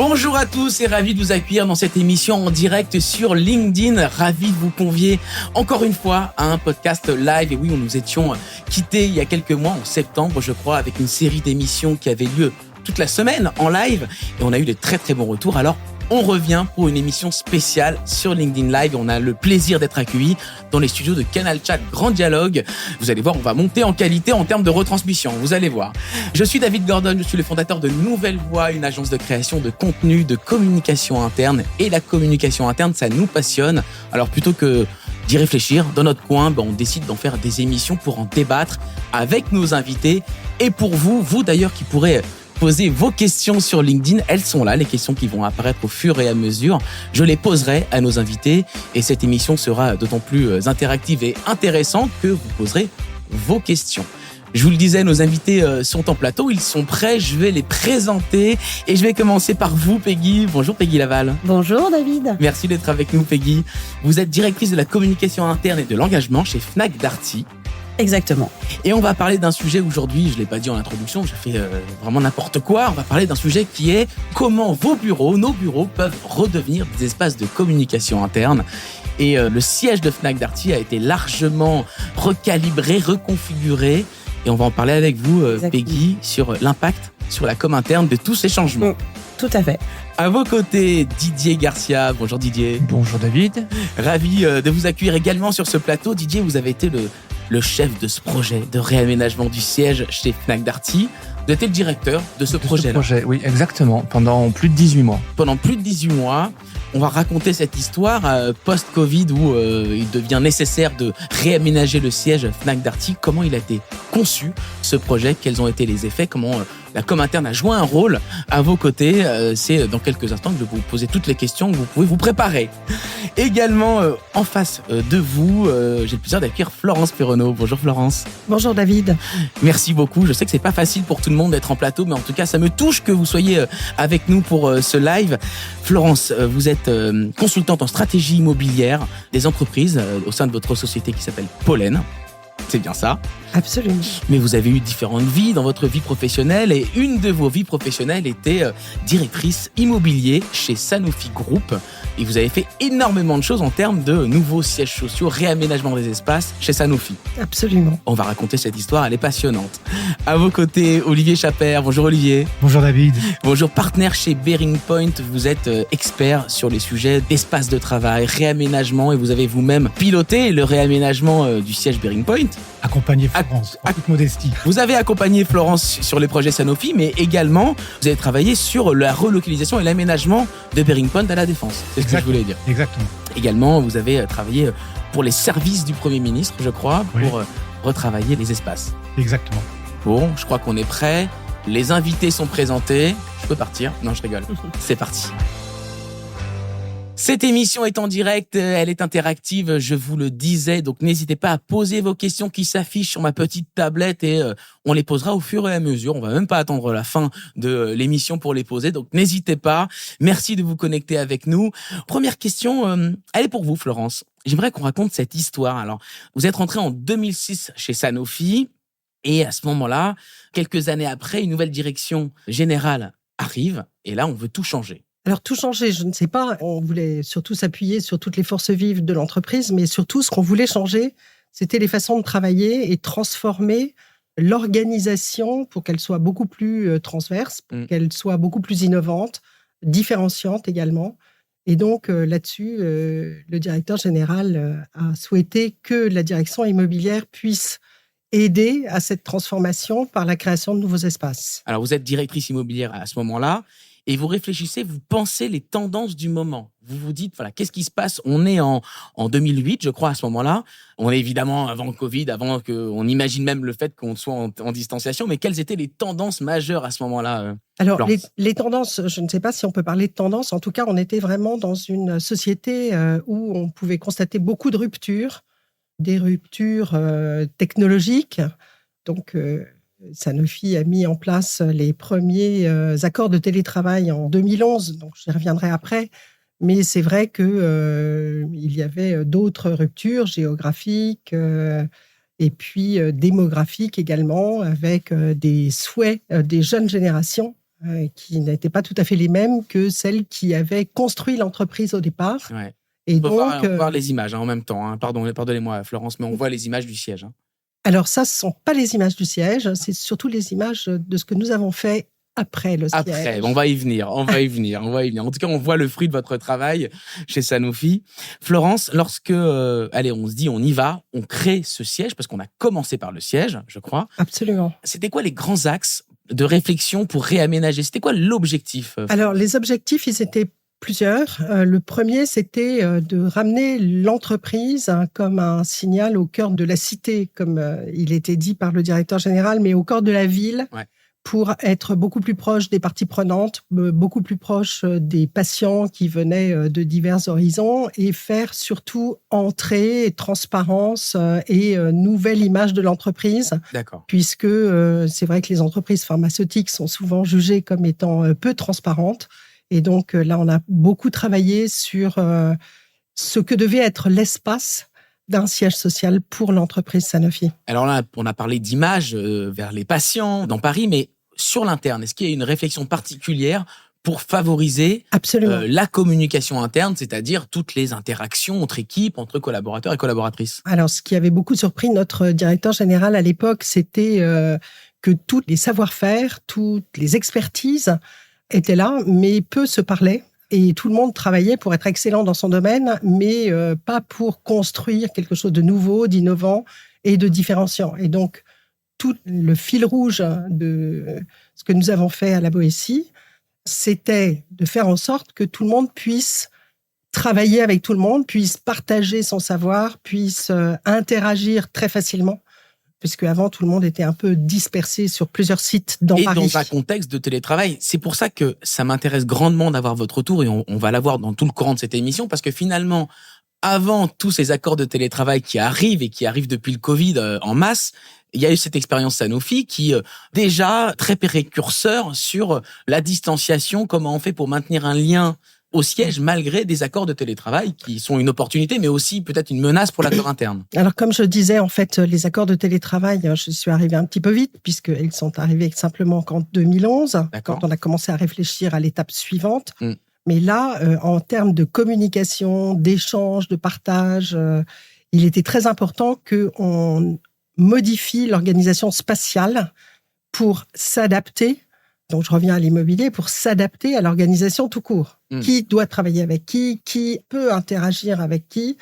Bonjour à tous et ravi de vous accueillir dans cette émission en direct sur LinkedIn. Ravi de vous convier encore une fois à un podcast live. Et oui, nous étions quittés il y a quelques mois, en septembre je crois, avec une série d'émissions qui avait lieu toute la semaine en live. Et on a eu de très très bons retours. Alors, on revient pour une émission spéciale sur LinkedIn Live. On a le plaisir d'être accueillis dans les studios de Canal Chat Grand Dialogue. Vous allez voir, on va monter en qualité en termes de retransmission. Vous allez voir. Je suis David Gordon, je suis le fondateur de Nouvelle Voix, une agence de création de contenu, de communication interne. Et la communication interne, ça nous passionne. Alors plutôt que d'y réfléchir dans notre coin, on décide d'en faire des émissions pour en débattre avec nos invités. Et pour vous d'ailleurs qui pourrez poser vos questions sur LinkedIn, elles sont là, les questions qui vont apparaître au fur et à mesure. Je les poserai à nos invités et cette émission sera d'autant plus interactive et intéressante que vous poserez vos questions. Je vous le disais, nos invités sont en plateau, ils sont prêts, je vais les présenter et je vais commencer par vous, Peggy. Bonjour Peggy Laval. Bonjour David. Merci d'être avec nous, Peggy. Vous êtes directrice de la communication interne et de l'engagement chez Fnac Darty. Exactement. Et on va parler d'un sujet aujourd'hui, je ne l'ai pas dit en introduction, je fais vraiment n'importe quoi. On va parler d'un sujet qui est comment vos bureaux, nos bureaux peuvent redevenir des espaces de communication interne. Et le siège de Fnac Darty a été largement recalibré, reconfiguré. Et on va en parler avec vous, Peggy, sur l'impact sur la com interne de tous ces changements. Tout à fait. À vos côtés, Didier Garcia. Bonjour Didier. Bonjour David. Ravi de vous accueillir également sur ce plateau. Didier, vous avez été le chef de ce projet de réaménagement du siège chez Fnac Darty. Vous êtes le directeur de ce projet-là. Oui, exactement, pendant plus de 18 mois. Pendant plus de 18 mois, on va raconter cette histoire post-Covid où il devient nécessaire de réaménager le siège Fnac Darty. Comment il a été conçu, ce projet, quels ont été les effets, comment la com interne a joué un rôle à vos côtés. C'est dans quelques instants que je vais vous poser toutes les questions que vous pouvez vous préparer. Également, en face de vous, j'ai le plaisir d'accueillir Florence Perronneau. Bonjour Florence. Bonjour David. Merci beaucoup. Je sais que c'est pas facile pour tout le monde d'être en plateau, mais en tout cas, ça me touche que vous soyez avec nous pour ce live. Florence, vous êtes consultante en stratégie immobilière des entreprises au sein de votre société qui s'appelle Pollen. C'est bien ça? Absolument. Mais vous avez eu différentes vies dans votre vie professionnelle et une de vos vies professionnelles était directrice immobilier chez Sanofi Group. Et vous avez fait énormément de choses en termes de nouveaux sièges sociaux, réaménagement des espaces chez Sanofi. Absolument. On va raconter cette histoire, elle est passionnante. À vos côtés, Olivier Chaper. Bonjour Olivier. Bonjour David. Bonjour, partenaire chez Bearing Point. Vous êtes expert sur les sujets d'espace de travail, réaménagement et vous avez vous-même piloté le réaménagement du siège Bearing Point. Accompagné Florence, en toute modestie. Vous avez accompagné Florence sur les projets Sanofi, mais également, vous avez travaillé sur la relocalisation et l'aménagement de Bearing Point à la Défense. C'est ce que je voulais dire. Exactement. Également, vous avez travaillé pour les services du Premier ministre, je crois, pour retravailler les espaces. Exactement. Bon, je crois qu'on est prêt. Les invités sont présentés. Je peux partir? Non, je rigole. C'est parti. Cette émission est en direct, elle est interactive, je vous le disais, donc n'hésitez pas à poser vos questions qui s'affichent sur ma petite tablette et on les posera au fur et à mesure. On va même pas attendre la fin de l'émission pour les poser, donc n'hésitez pas. Merci de vous connecter avec nous. Première question, elle est pour vous, Florence. J'aimerais qu'on raconte cette histoire. Alors, vous êtes rentrée en 2006 chez Sanofi et à ce moment-là, quelques années après, une nouvelle direction générale arrive et là, on veut tout changer. Alors tout changer, je ne sais pas. On voulait surtout s'appuyer sur toutes les forces vives de l'entreprise, mais surtout ce qu'on voulait changer, c'était les façons de travailler et transformer l'organisation pour qu'elle soit beaucoup plus transverse, pour qu'elle soit beaucoup plus innovante, différenciante également. Et donc là-dessus, le directeur général a souhaité que la direction immobilière puisse aider à cette transformation par la création de nouveaux espaces. Alors vous êtes directrice immobilière à ce moment-là. Et vous réfléchissez, vous pensez les tendances du moment. Vous vous dites, voilà, qu'est-ce qui se passe? On est en 2008, je crois, à ce moment-là. On est évidemment avant le Covid, avant qu'on imagine même le fait qu'on soit en distanciation. Mais quelles étaient les tendances majeures à ce moment-là? Alors, les tendances, je ne sais pas si on peut parler de tendances. En tout cas, on était vraiment dans une société où on pouvait constater beaucoup de ruptures, des ruptures technologiques. Donc, Sanofi a mis en place les premiers accords de télétravail en 2011, donc j'y reviendrai après. Mais c'est vrai qu'il y avait d'autres ruptures géographiques et puis démographiques également, avec des souhaits des jeunes générations qui n'étaient pas tout à fait les mêmes que celles qui avaient construit l'entreprise au départ. Ouais. Et On peut donc, voir les images en même temps. Pardonnez-moi, Florence, mais on voit les images du siège. alors ça, ce ne sont pas les images du siège, c'est surtout les images de ce que nous avons fait après le siège. Après, on va y venir. En tout cas, on voit le fruit de votre travail chez Sanofi. Florence, lorsque, on se dit, on y va, on crée ce siège, parce qu'on a commencé par le siège, je crois. Absolument. C'était quoi les grands axes de réflexion pour réaménager? C'était quoi l'objectif? Alors, les objectifs, ils étaient plusieurs. Le premier, c'était de ramener l'entreprise comme un signal au cœur de la cité, comme il était dit par le directeur général, mais au cœur de la ville, pour être beaucoup plus proche des parties prenantes, beaucoup plus proche des patients qui venaient de divers horizons et faire surtout entrée, transparence et nouvelle image de l'entreprise. D'accord. Puisque c'est vrai que les entreprises pharmaceutiques sont souvent jugées comme étant peu transparentes. Et donc là, on a beaucoup travaillé sur ce que devait être l'espace d'un siège social pour l'entreprise Sanofi. Alors là, on a parlé d'images vers les patients dans Paris, mais sur l'interne, est-ce qu'il y a une réflexion particulière pour favoriser la communication interne, c'est-à-dire toutes les interactions entre équipes, entre collaborateurs et collaboratrices? Alors, ce qui avait beaucoup surpris notre directeur général à l'époque, c'était que tous les savoir-faire, toutes les expertises étaient là, mais peu se parlaient. Et tout le monde travaillait pour être excellent dans son domaine, mais pas pour construire quelque chose de nouveau, d'innovant et de différenciant. Et donc, tout le fil rouge de ce que nous avons fait à la Boétie, c'était de faire en sorte que tout le monde puisse travailler avec tout le monde, puisse partager son savoir, puisse interagir très facilement. Puisque avant tout le monde était un peu dispersé sur plusieurs sites dans Paris. Et dans un contexte de télétravail. C'est pour ça que ça m'intéresse grandement d'avoir votre retour, et on va l'avoir dans tout le courant de cette émission, parce que finalement, avant tous ces accords de télétravail qui arrivent et qui arrivent depuis le Covid en masse, il y a eu cette expérience Sanofi qui, déjà très précurseur sur la distanciation, comment on fait pour maintenir un lien au siège malgré des accords de télétravail qui sont une opportunité, mais aussi peut-être une menace pour l'acteur interne. Alors, comme je disais, en fait, les accords de télétravail, je suis arrivée un petit peu vite, puisqu'ils sont arrivés simplement qu'en 2011, quand on a commencé à réfléchir à l'étape suivante. Mais là, en termes de communication, d'échange, de partage, il était très important qu'on modifie l'organisation spatiale pour s'adapter. Donc, je reviens à l'immobilier, pour s'adapter à l'organisation tout court. Qui doit travailler avec qui peut interagir avec qui.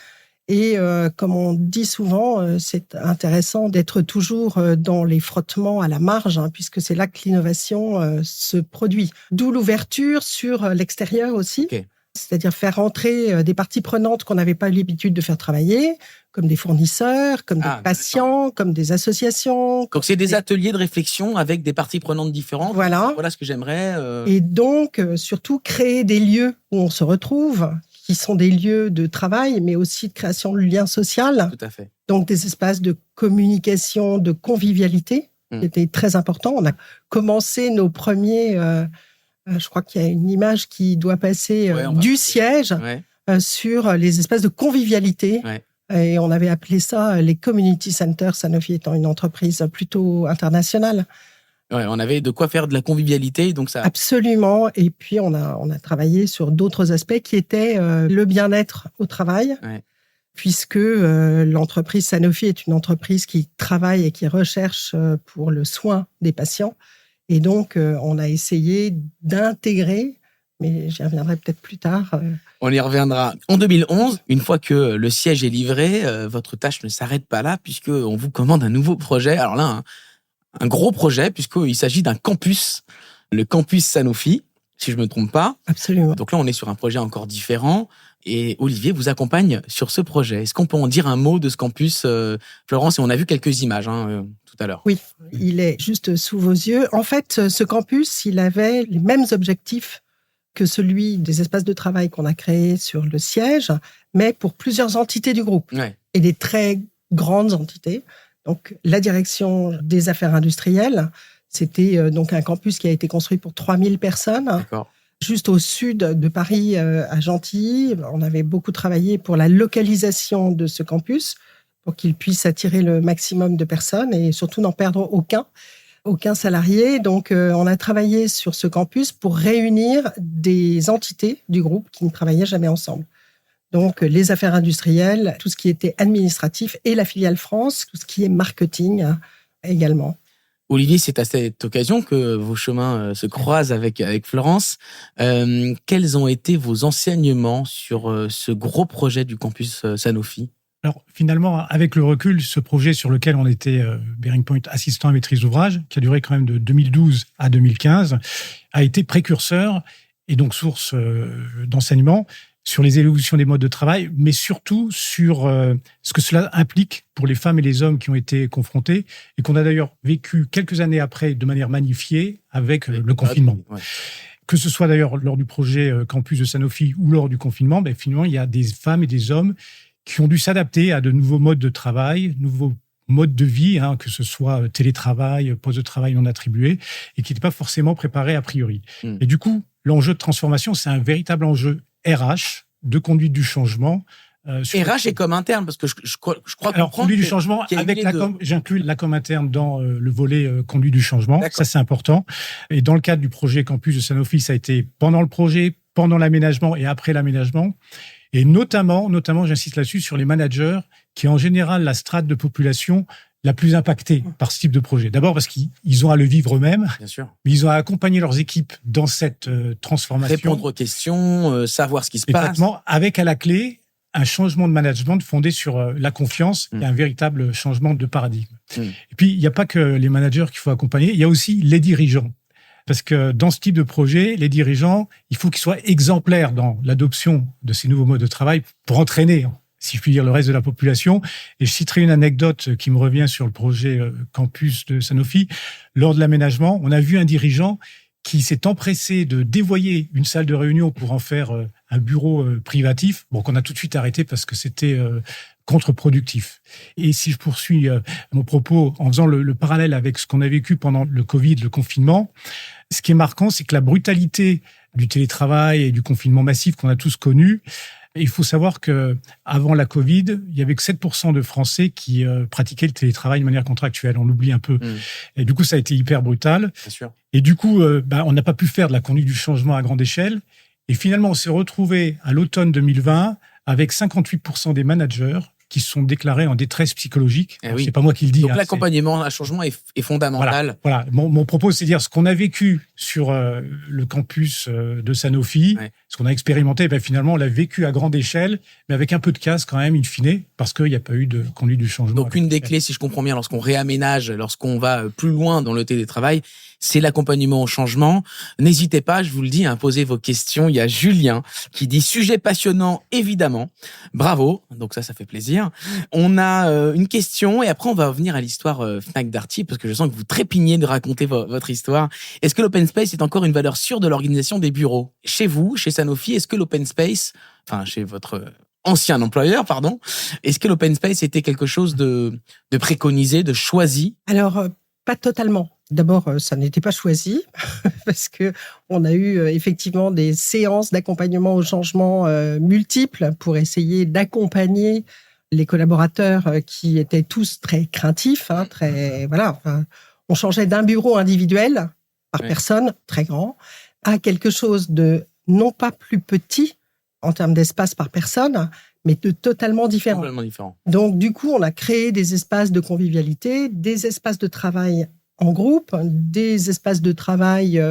Et comme on dit souvent, c'est intéressant d'être toujours dans les frottements à la marge, puisque c'est là que l'innovation se produit. D'où l'ouverture sur l'extérieur aussi. C'est-à-dire faire rentrer des parties prenantes qu'on n'avait pas l'habitude de faire travailler, comme des fournisseurs, comme des patients, comme des associations. Donc, c'est des ateliers de réflexion avec des parties prenantes différentes. Voilà ce que j'aimerais. Et donc, surtout, créer des lieux où on se retrouve, qui sont des lieux de travail, mais aussi de création de liens sociaux. Tout à fait. Donc, des espaces de communication, de convivialité, qui étaient très importants. On a commencé nos premiers... je crois qu'il y a une image qui doit passer du siège sur les espaces de convivialité. Et on avait appelé ça les community centers, Sanofi étant une entreprise plutôt internationale. On avait de quoi faire de la convivialité, donc ça. Absolument. Et puis on a travaillé sur d'autres aspects qui étaient le bien-être au travail, puisque l'entreprise Sanofi est une entreprise qui travaille et qui recherche pour le soin des patients. Et donc, on a essayé d'intégrer, mais j'y reviendrai peut-être plus tard. On y reviendra. En 2011, une fois que le siège est livré, votre tâche ne s'arrête pas là, puisqu'on vous commande un nouveau projet. Alors là, un gros projet, puisqu'il s'agit d'un campus, le campus Sanofi, si je ne me trompe pas. Absolument. Donc là, on est sur un projet encore différent. Et Olivier vous accompagne sur ce projet. Est-ce qu'on peut en dire un mot de ce campus, Florence? Et on a vu quelques images tout à l'heure. Oui, il est juste sous vos yeux. En fait, ce campus, il avait les mêmes objectifs que celui des espaces de travail qu'on a créés sur le siège, mais pour plusieurs entités du groupe. Et des très grandes entités. Donc, la direction des affaires industrielles, c'était donc un campus qui a été construit pour 3000 personnes. D'accord. Juste au sud de Paris, à Gentilly. On avait beaucoup travaillé pour la localisation de ce campus, pour qu'il puisse attirer le maximum de personnes et surtout n'en perdre aucun. Aucun salarié. Donc, on a travaillé sur ce campus pour réunir des entités du groupe qui ne travaillaient jamais ensemble. Donc, les affaires industrielles, tout ce qui était administratif et la filiale France, tout ce qui est marketing également. Olivier, c'est à cette occasion que vos chemins se croisent avec Florence. Quels ont été vos enseignements sur ce gros projet du campus Sanofi ? Alors finalement, avec le recul, ce projet sur lequel on était Bearing Point assistant à maîtrise d'ouvrage, qui a duré quand même de 2012 à 2015, a été précurseur et donc source d'enseignement sur les évolutions des modes de travail, mais surtout sur ce que cela implique pour les femmes et les hommes qui ont été confrontés et qu'on a d'ailleurs vécu quelques années après de manière magnifiée avec le confinement. Ouais. Que ce soit d'ailleurs lors du projet campus de Sanofi ou lors du confinement, finalement, il y a des femmes et des hommes qui ont dû s'adapter à de nouveaux modes de travail, nouveaux modes de vie, que ce soit télétravail, poste de travail non attribué, et qui n'étaient pas forcément préparés a priori. Et du coup, l'enjeu de transformation, c'est un véritable enjeu RH, de conduite du changement. RH est comme interne, parce que je crois Alors, conduite du changement, avec j'inclus la com interne dans le volet conduite du changement. D'accord. Ça, c'est important. Et dans le cadre du projet campus de Sanofi, ça a été pendant le projet, pendant l'aménagement et après l'aménagement. Et notamment, j'insiste là-dessus, sur les managers qui, en général, la strate de population la plus impactée par ce type de projet. D'abord parce qu'ils ont à le vivre eux-mêmes, bien sûr, mais ils ont à accompagner leurs équipes dans cette transformation. Répondre aux questions, savoir ce qui se passe. Exactement, avec à la clé un changement de management fondé sur la confiance et un véritable changement de paradigme. Et puis, il n'y a pas que les managers qu'il faut accompagner, il y a aussi les dirigeants. Parce que dans ce type de projet, les dirigeants, il faut qu'ils soient exemplaires dans l'adoption de ces nouveaux modes de travail pour entraîner, si je puis dire, le reste de la population. Et je citerai une anecdote qui me revient sur le projet campus de Sanofi. Lors de l'aménagement, on a vu un dirigeant qui s'est empressé de dévoyer une salle de réunion pour en faire un bureau privatif, qu'on a tout de suite arrêté parce que c'était contre-productif. Et si je poursuis mon propos en faisant le parallèle avec ce qu'on a vécu pendant le Covid, le confinement, ce qui est marquant, c'est que la brutalité du télétravail et du confinement massif qu'on a tous connu, il faut savoir que avant la Covid, il y avait que 7% de Français qui pratiquaient le télétravail de manière contractuelle. On l'oublie un peu. Et du coup, ça a été hyper brutal. Bien sûr. Et du coup, on n'a pas pu faire de la conduite du changement à grande échelle. Et finalement, on s'est retrouvé à l'automne 2020 avec 58% des managers qui se sont déclarés en détresse psychologique. Oui. C'est pas moi qui le dis. Donc l'accompagnement, un changement est fondamental. Voilà. Mon propos, c'est de dire ce qu'on a vécu sur le campus de Sanofi, ce qu'on a expérimenté, finalement, on l'a vécu à grande échelle, mais avec un peu de casse quand même, in fine, parce qu'il n'y a pas eu de conduite du changement. Donc une des clés, si je comprends bien, lorsqu'on réaménage, lorsqu'on va plus loin dans le télétravail, c'est l'accompagnement au changement. N'hésitez pas, je vous le dis, à poser vos questions. Il y a Julien qui dit « Sujet passionnant, évidemment. Bravo ». Donc ça fait plaisir. On a une question et après, on va revenir à l'histoire Fnac Darty parce que je sens que vous trépignez de raconter votre histoire. Est-ce que l'open space est encore une valeur sûre de l'organisation des bureaux ? Chez vous, chez Sanofi, est-ce que l'open space, chez votre ancien employeur, pardon, est-ce que l'open space était quelque chose de préconisé, de choisi ? Alors, pas totalement. D'abord, ça n'était pas choisi parce que on a eu effectivement des séances d'accompagnement au changement multiples pour essayer d'accompagner les collaborateurs qui étaient tous très craintifs, on changeait d'un bureau individuel par personne, très grand, à quelque chose de non pas plus petit en termes d'espace par personne, mais de totalement différent. Complètement différent. Donc, du coup, on a créé des espaces de convivialité, des espaces de travail en groupe, des espaces de travail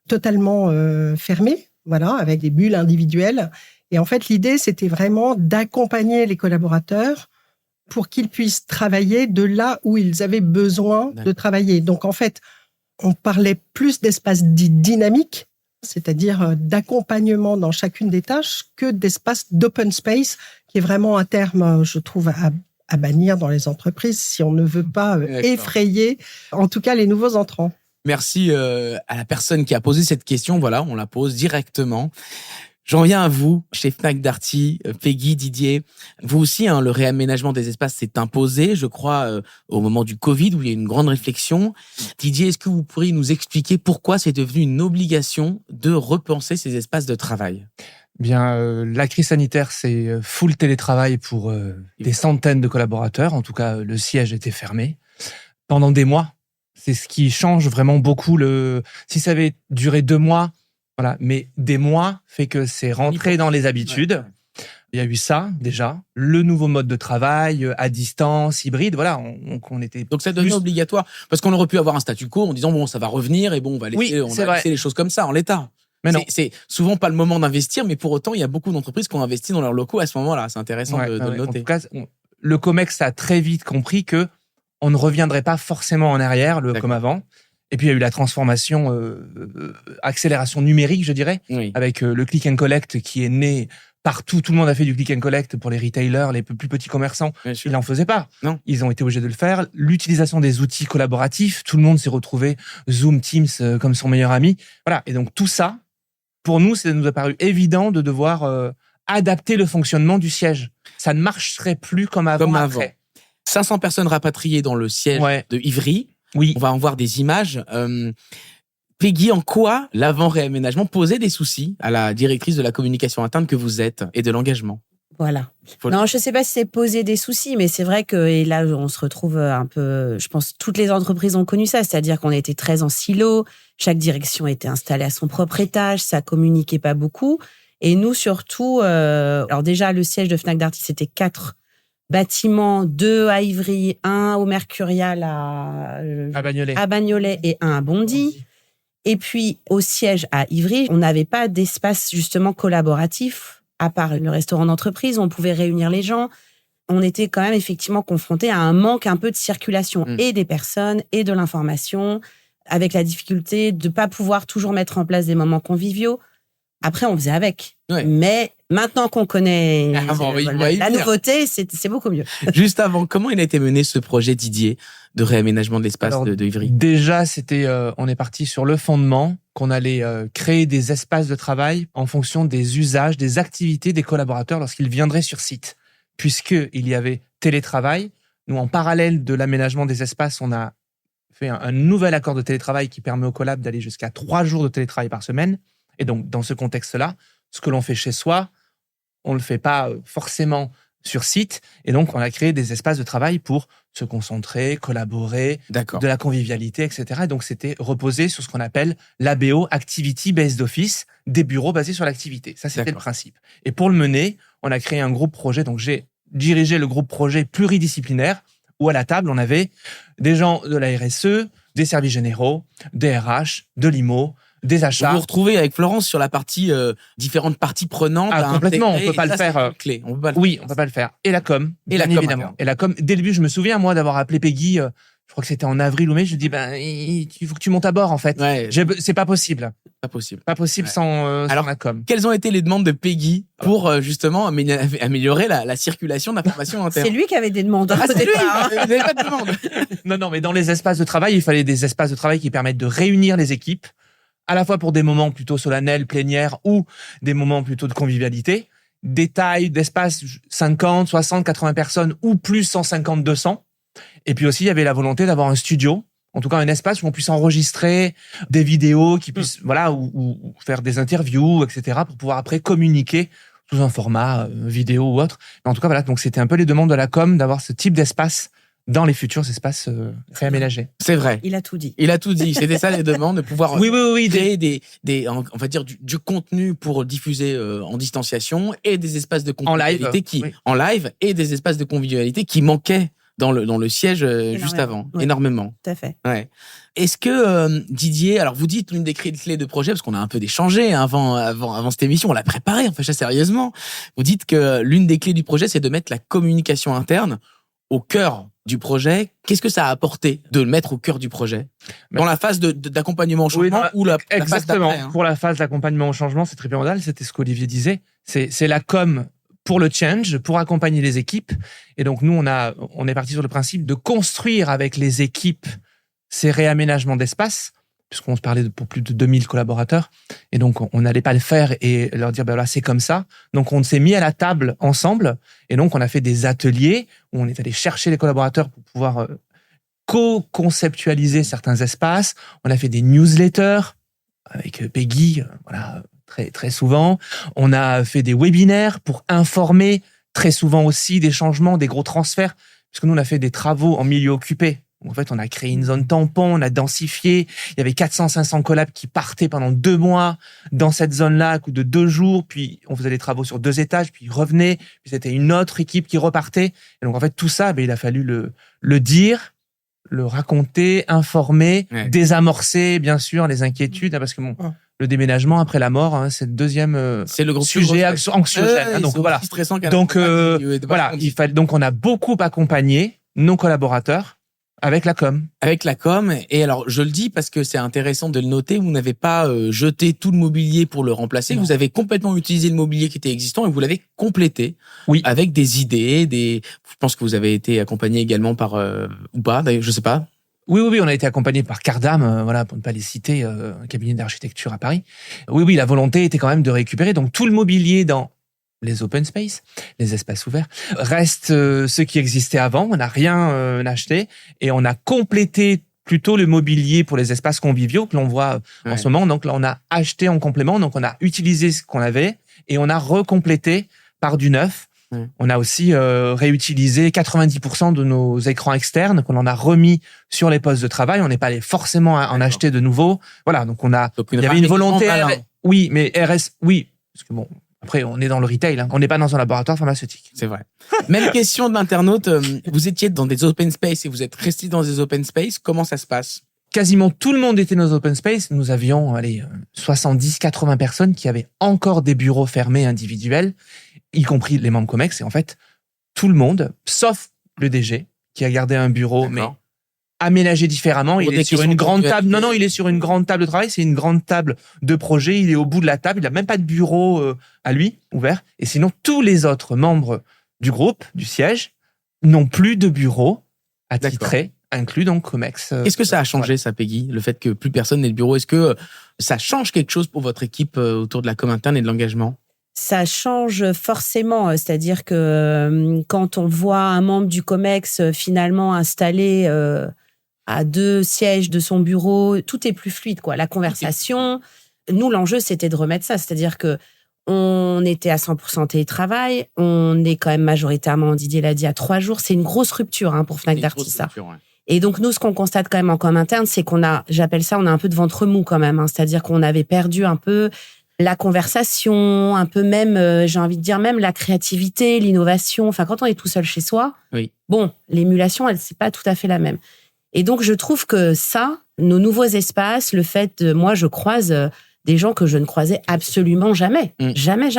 totalement fermés, avec des bulles individuelles. Et en fait, l'idée, c'était vraiment d'accompagner les collaborateurs pour qu'ils puissent travailler de là où ils avaient besoin de travailler. Donc, en fait, on parlait plus d'espaces dits dynamiques, c'est-à-dire d'accompagnement dans chacune des tâches, que d'espace d'open space, qui est vraiment un terme, je trouve, à bannir dans les entreprises si on ne veut pas effrayer, en tout cas, les nouveaux entrants. Merci à la personne qui a posé cette question. Voilà, on la pose directement. J'en viens à vous, chez Fnac Darty, Peggy, Didier. Vous aussi, le réaménagement des espaces s'est imposé, je crois, au moment du Covid, où il y a une grande réflexion. Didier, est-ce que vous pourriez nous expliquer pourquoi c'est devenu une obligation de repenser ces espaces de travail ? Bien, la crise sanitaire, c'est full télétravail pour des centaines de collaborateurs. En tout cas, le siège était fermé pendant des mois. C'est ce qui change vraiment beaucoup. Si ça avait duré 2 mois, voilà, mais des mois fait que c'est rentré dans les habitudes. Ouais. Il y a eu ça, déjà. Le nouveau mode de travail, à distance, hybride, voilà. On était. Donc, ça devient obligatoire. Parce qu'on aurait pu avoir un statu quo en disant, bon, ça va revenir et bon, on va laisser les choses comme ça, en l'état. Mais non. C'est souvent pas le moment d'investir, mais pour autant, il y a beaucoup d'entreprises qui ont investi dans leurs locaux à ce moment-là. C'est intéressant de le noter. En tout cas, le COMEX a très vite compris que on ne reviendrait pas forcément en arrière, comme avant. Et puis, il y a eu la transformation, accélération numérique, je dirais, avec le click and collect qui est né partout. Tout le monde a fait du click and collect pour les retailers, les plus petits commerçants. Ils n'en faisaient pas. Non. Ils ont été obligés de le faire. L'utilisation des outils collaboratifs. Tout le monde s'est retrouvé Zoom, Teams comme son meilleur ami. Voilà. Et donc, tout ça, pour nous, ça nous a paru évident de devoir adapter le fonctionnement du siège. Ça ne marcherait plus comme avant. 500 personnes rapatriées dans le siège de Ivry. Oui. On va en voir des images. Peggy, en quoi l'avant-réaménagement posait des soucis à la directrice de la communication interne que vous êtes et de l'engagement? Voilà. Non, je ne sais pas si c'est poser des soucis, mais c'est vrai que, et là, on se retrouve un peu, je pense, toutes les entreprises ont connu ça, c'est-à-dire qu'on était très en silo, chaque direction était installée à son propre étage, ça communiquait pas beaucoup. Et nous, surtout, alors déjà, le siège de Fnac Darty, c'était 4 bâtiments, 2 à Ivry, 1 au Mercurial à Bagnolet et 1 à Bondy. Et puis, au siège à Ivry, on n'avait pas d'espace justement collaboratif, à part le restaurant d'entreprise, on pouvait réunir les gens. On était quand même effectivement confrontés à un manque un peu de circulation et des personnes et de l'information, avec la difficulté de ne pas pouvoir toujours mettre en place des moments conviviaux. Après, on faisait avec. Ouais. Mais maintenant qu'on connaît la nouveauté, c'est beaucoup mieux. Juste avant, comment il a été mené ce projet, Didier, de réaménagement de l'espace de Ivry? Déjà, on est parti sur le fondement qu'on allait créer des espaces de travail en fonction des usages, des activités des collaborateurs lorsqu'ils viendraient sur site. Puisqu'il y avait télétravail, nous, en parallèle de l'aménagement des espaces, on a fait un nouvel accord de télétravail qui permet aux collabs d'aller jusqu'à 3 jours de télétravail par semaine. Et donc, dans ce contexte-là, ce que l'on fait chez soi, on ne le fait pas forcément sur site. Et donc, on a créé des espaces de travail pour se concentrer, collaborer, de la convivialité, etc. Et donc, c'était reposé sur ce qu'on appelle l'ABO, Activity Based Office, des bureaux basés sur l'activité. Ça, c'était le principe. Et pour le mener, on a créé un groupe projet. Donc, j'ai dirigé le groupe projet pluridisciplinaire où à la table, on avait des gens de la RSE, des services généraux, des RH, de l'IMO, des achats. Vous vous retrouvez avec Florence sur la partie différentes parties prenantes. Complètement, on peut pas le faire. Clé. On peut pas le faire. Et la com, évidemment. Et la com. Dès le début, je me souviens moi d'avoir appelé Peggy. Je crois que c'était en avril ou mai. Je lui dis il faut que tu montes à bord en fait. Ouais. C'est pas possible. Pas possible sans la com. Quelles ont été les demandes de Peggy pour justement améliorer la circulation d'informations internes? C'est lui qui avait des demandes. C'est lui. Vous n'avez pas de demande. Non, mais dans les espaces de travail, il fallait des espaces de travail qui permettent de réunir les équipes, à la fois pour des moments plutôt solennels, plénières, ou des moments plutôt de convivialité, des tailles d'espace 50, 60, 80 personnes, ou plus 150, 200. Et puis aussi, il y avait la volonté d'avoir un studio, en tout cas un espace où on puisse enregistrer des vidéos, qui puissent, ou faire des interviews, etc., pour pouvoir après communiquer sous un format vidéo ou autre. Mais en tout cas, donc c'était un peu les demandes de la com d'avoir ce type d'espace dans les futurs espaces réaménagés. C'est vrai. Il a tout dit. C'était ça les demandes, de pouvoir créer on va dire du contenu pour diffuser en distanciation et des espaces de convivialité en live et des espaces de convivialité qui manquaient dans le siège juste avant. Oui. Énormément. Tout à fait. Ouais. Est-ce que Didier, alors vous dites l'une des clés de projet, parce qu'on a un peu échangé avant cette émission, on l'a préparé, on fait ça sérieusement. Vous dites que l'une des clés du projet, c'est de mettre la communication interne au cœur du projet. Qu'est-ce que ça a apporté de le mettre au cœur du projet dans la phase d'accompagnement au changement ou la phase d'après, Pour la phase d'accompagnement au changement, c'est très primordial. C'était ce qu'Olivier disait. C'est la com pour le change, pour accompagner les équipes. Et donc nous, on est parti sur le principe de construire avec les équipes ces réaménagements d'espace, puisqu'on se parlait pour plus de 2000 collaborateurs. Et donc, on n'allait pas le faire et leur dire, c'est comme ça. Donc, on s'est mis à la table ensemble. Et donc, on a fait des ateliers où on est allé chercher les collaborateurs pour pouvoir co-conceptualiser certains espaces. On a fait des newsletters avec Peggy, très, très souvent. On a fait des webinaires pour informer très souvent aussi des changements, des gros transferts. Puisque nous, on a fait des travaux en milieu occupé. En fait, on a créé une zone tampon, on a densifié. Il y avait 400-500 collabs qui partaient pendant 2 mois dans cette zone-là, à coup de 2 jours. Puis, on faisait les travaux sur 2 étages, puis ils revenaient. Puis, c'était une autre équipe qui repartait. Et donc, en fait, tout ça, il a fallu le dire, le raconter, informer, désamorcer, bien sûr, les inquiétudes. Parce que le déménagement après la mort, c'est le deuxième c'est le gros sujet anxiogène. Donc, voilà. Donc, voilà. Donc, on a beaucoup accompagné nos collaborateurs avec la com. Avec la com. Et alors, je le dis parce que c'est intéressant de le noter, vous n'avez pas jeté tout le mobilier pour le remplacer. Non. Vous avez complètement utilisé le mobilier qui était existant et vous l'avez complété. Oui. Avec des idées, je pense que vous avez été accompagné également par, ou pas, je sais pas. Oui, on a été accompagné par Cardam, voilà, pour ne pas les citer, un cabinet d'architecture à Paris. Oui, la volonté était quand même de récupérer donc tout le mobilier dans les open space, les espaces ouverts, reste ce qui existait avant. On n'a rien acheté et on a complété plutôt le mobilier pour les espaces conviviaux que l'on voit en ce moment. Donc là, on a acheté en complément. Donc on a utilisé ce qu'on avait et on a recomplété par du neuf. On a aussi réutilisé 90% de nos écrans externes qu'on en a remis sur les postes de travail. On n'est pas allé forcément en acheter de nouveaux. Voilà, donc il y avait une volonté. Oui, mais RS, oui, parce que bon. Après, on est dans le retail, on n'est pas dans un laboratoire pharmaceutique. C'est vrai. Même question de l'internaute, vous étiez dans des open space et vous êtes resté dans des open space, comment ça se passe ? Quasiment tout le monde était dans les open space. Nous avions 70-80 personnes qui avaient encore des bureaux fermés individuels, y compris les membres Comex. Et en fait, tout le monde, sauf le DG, qui a gardé un bureau, mais aménagé différemment. Il est sur une grande table. Non, il est sur une grande table de travail. C'est une grande table de projet. Il est au bout de la table. Il n'a même pas de bureau à lui, ouvert. Et sinon, tous les autres membres du groupe, du siège, n'ont plus de bureau attitré, inclus donc Comex. Est-ce que ça a changé, ça, Peggy, le fait que plus personne n'ait de bureau? Est-ce que ça change quelque chose pour votre équipe autour de la com interne et de l'engagement? Ça change forcément, c'est-à-dire que quand on voit un membre du Comex finalement installé à 2 sièges de son bureau, tout est plus fluide, quoi. La conversation, nous, l'enjeu, c'était de remettre ça, c'est-à-dire que on était à 100% télétravail, on est quand même majoritairement, Didier l'a dit, à 3 jours. C'est une grosse rupture pour Fnac Darty, ça. Et donc, nous, ce qu'on constate quand même en com interne, c'est qu'on a, j'appelle ça, on a un peu de ventre mou quand même, c'est-à-dire qu'on avait perdu un peu la conversation, un peu même, j'ai envie de dire même la créativité, l'innovation. Enfin, quand on est tout seul chez soi, bon, l'émulation, c'est pas tout à fait la même. Et donc, je trouve que ça, nos nouveaux espaces, le fait de, moi, je croise des gens que je ne croisais absolument jamais. Jamais.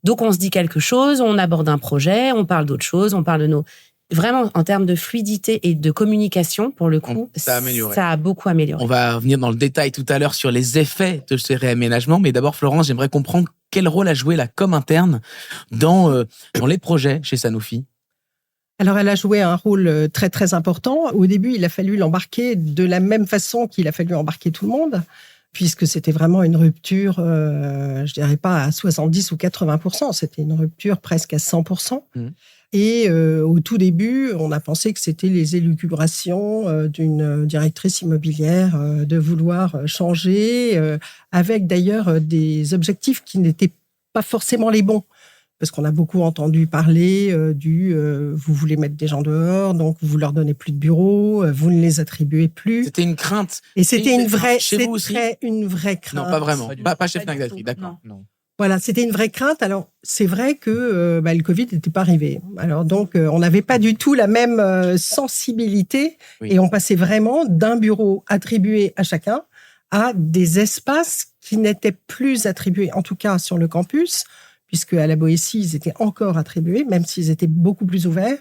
Donc, on se dit quelque chose, on aborde un projet, on parle d'autre chose, on parle de nos... Vraiment, en termes de fluidité et de communication, pour le coup, ça a beaucoup amélioré. On va venir dans le détail tout à l'heure sur les effets de ces réaménagements. Mais d'abord, Florence, j'aimerais comprendre quel rôle a joué la com interne dans les projets chez Sanofi. Alors, elle a joué un rôle très, très important. Au début, il a fallu l'embarquer de la même façon qu'il a fallu embarquer tout le monde, puisque c'était vraiment une rupture, je dirais pas à 70 ou 80%, c'était une rupture presque à 100%. Et au tout début, on a pensé que c'était les élucubrations d'une directrice immobilière de vouloir changer, avec d'ailleurs des objectifs qui n'étaient pas forcément les bons. Parce qu'on a beaucoup entendu parler vous voulez mettre des gens dehors, donc vous leur donnez plus de bureaux, vous ne les attribuez plus. C'était une crainte. Et c'était une vraie crainte. Non, pas vraiment. Pas chez Fnac Darty, d'accord. Non. Voilà, c'était une vraie crainte. Alors, c'est vrai que le Covid n'était pas arrivé. Alors donc, on n'avait pas du tout la même sensibilité et on passait vraiment d'un bureau attribué à chacun à des espaces qui n'étaient plus attribués, en tout cas sur le campus, puisque à la Boétie, ils étaient encore attribués, même s'ils étaient beaucoup plus ouverts.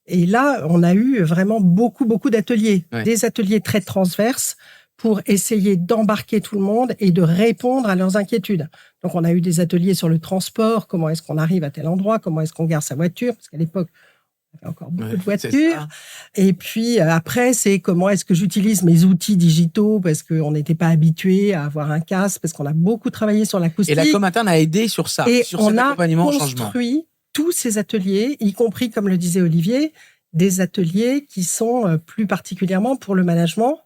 Et là, on a eu vraiment beaucoup d'ateliers, des ateliers très transverses pour essayer d'embarquer tout le monde et de répondre à leurs inquiétudes. Donc, on a eu des ateliers sur le transport, comment est-ce qu'on arrive à tel endroit, comment est-ce qu'on gare sa voiture, parce qu'à l'époque, on avait encore beaucoup de voitures. Et puis, après, c'est comment est-ce que j'utilise mes outils digitaux, parce qu'on n'était pas habitué à avoir un casque, parce qu'on a beaucoup travaillé sur l'acoustique. Et la com interne a aidé sur ça, et sur cet accompagnement au changement. On a construit tous ces ateliers, y compris, comme le disait Olivier, des ateliers qui sont plus particulièrement pour le management,